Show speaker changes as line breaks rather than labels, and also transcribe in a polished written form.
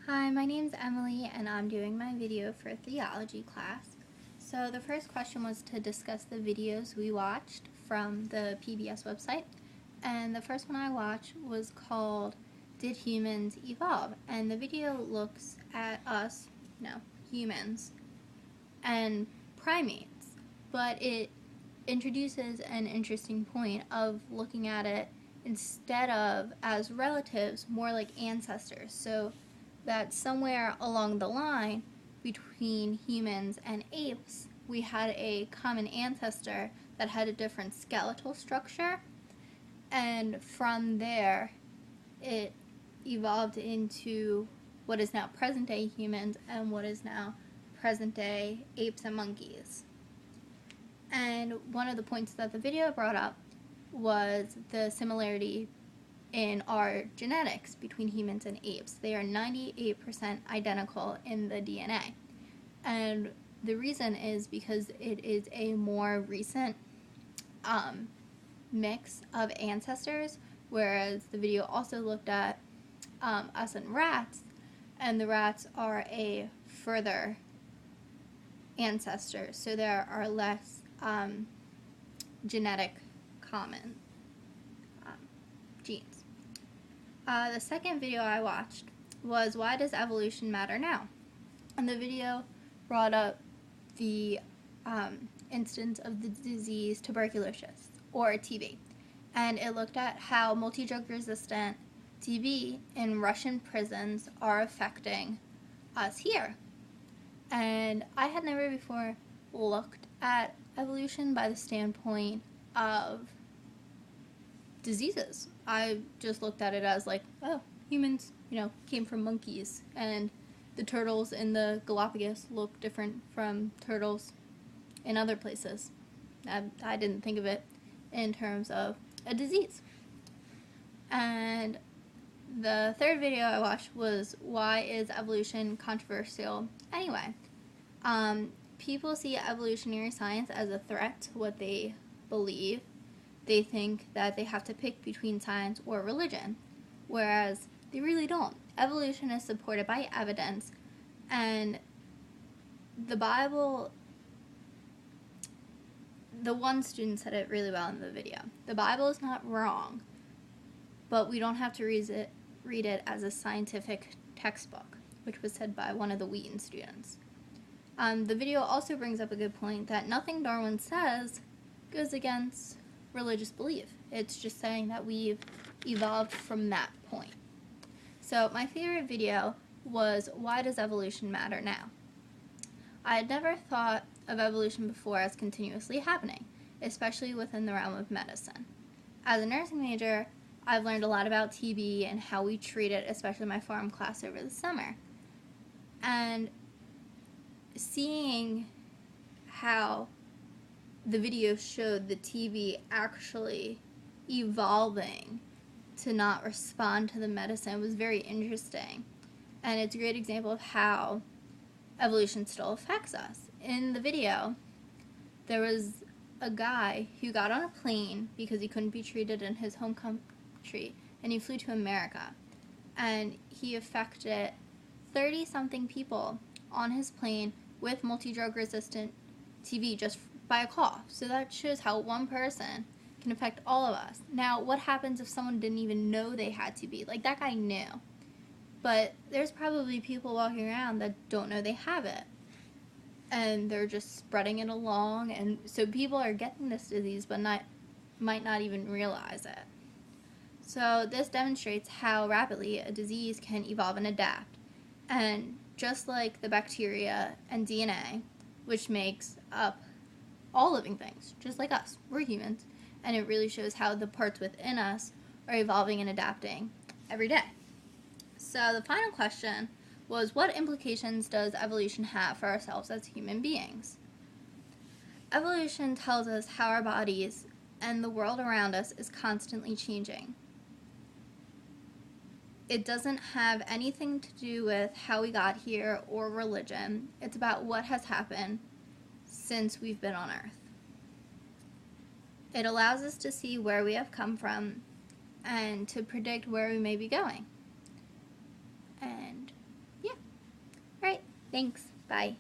Hi, my name's Emily and I'm doing my video for theology class. So the first question was to discuss the videos we watched from the PBS website. And the first one I watched was called Did Humans Evolve? And the video looks at us, humans, and primates. But it introduces an interesting point of looking at it instead of as relatives, more like ancestors. So that somewhere along the line between humans and apes, we had a common ancestor that had a different skeletal structure, and from there it evolved into what is now present day humans and what is now present day apes and monkeys. And one of the points that the video brought up was the similarity in our genetics between humans and apes. They are 98% identical in the DNA. And the reason is because it is a more recent mix of ancestors, whereas the video also looked at us and rats, and the rats are a further ancestor, so there are less genetic common genes. The second video I watched was Why Does Evolution Matter Now? And the video brought up the instance of the disease tuberculosis, or TB. And it looked at how multi-drug resistant TB in Russian prisons are affecting us here. And I had never before looked at evolution by the standpoint of diseases. I just looked at it as like, oh, humans, came from monkeys, and the turtles in the Galapagos look different from turtles in other places. I didn't think of it in terms of a disease. And the third video I watched was Why is Evolution Controversial Anyway? People see evolutionary science as a threat to what they believe. They think that they have to pick between science or religion, whereas they really don't. Evolution is supported by evidence, and the Bible, the one student said it really well in the video. The Bible is not wrong, but we don't have to read it as a scientific textbook, which was said by one of the Wheaton students. The video also brings up a good point that nothing Darwin says goes against religious belief. It's just saying that we've evolved from that point. So my favorite video was Why Does Evolution Matter Now? I had never thought of evolution before as continuously happening, especially within the realm of medicine. As a nursing major, I've learned a lot about TB and how we treat it, especially my pharm class over the summer. And seeing how the video showed the TB actually evolving to not respond to the medicine was very interesting. And it's a great example of how evolution still affects us. In the video, there was a guy who got on a plane because he couldn't be treated in his home country, and he flew to America. And he affected 30-something people on his plane with multi-drug resistant TB just by a cough. So that shows how one person can affect all of us. Now, what happens if someone didn't even know they had TB? Like, that guy knew. But there's probably people walking around that don't know they have it. And they're just spreading it along. And so people are getting this disease but might not even realize it. So this demonstrates how rapidly a disease can evolve and adapt. And just like the bacteria and DNA, which makes up all living things, just like us, we're humans, and it really shows how the parts within us are evolving and adapting every day. So the final question was, what implications does evolution have for ourselves as human beings? Evolution tells us how our bodies and the world around us is constantly changing. It doesn't have anything to do with how we got here or religion. It's about what has happened since we've been on Earth. It allows us to see where we have come from and to predict where we may be going. And Thanks. Bye.